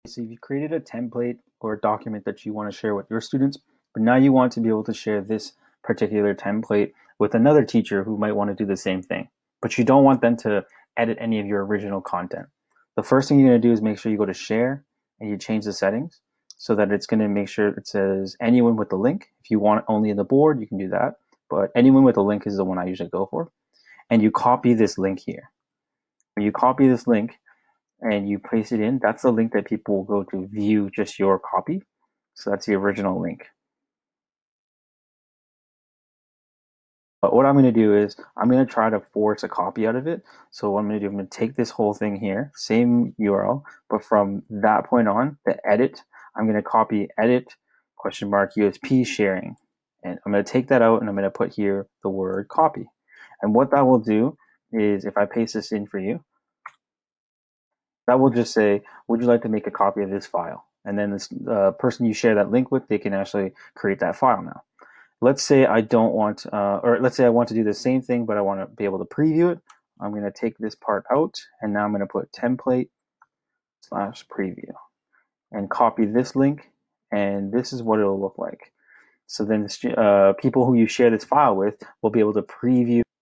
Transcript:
So you've created a template or a document that you want to share with your students, but now you want to be able to share this particular template with another teacher who might want to do the same thing, but you don't want them to edit any of your original content. The first thing you're going to do is make sure you go to share and you change the settings so that it's going to make sure it says anyone with the link. If you want it only in the board, you can do that, but anyone with a link is the one I usually go for. And you copy this link here. When you copy this link, and you paste it in, that's the link that people will go to view just your copy. So that's the original link. But what I'm going to do is I'm going to try to force a copy out of it. So what I'm going to do, I'm going to take this whole thing here, same URL, but from that point on, the edit, I'm going to copy edit question mark USP sharing. And I'm going to take that out and I'm going to put here the word copy. And what that will do is if I paste this in for you, that will just say, would you like to make a copy of this file? And then this person you share that link with, they can actually create that file now. Let's say I don't want, or let's say I want to do the same thing, but I want to be able to preview it. I'm going to take this part out, and now I'm going to put template slash preview and copy this link, and this is what it'll look like. So then people who you share this file with will be able to preview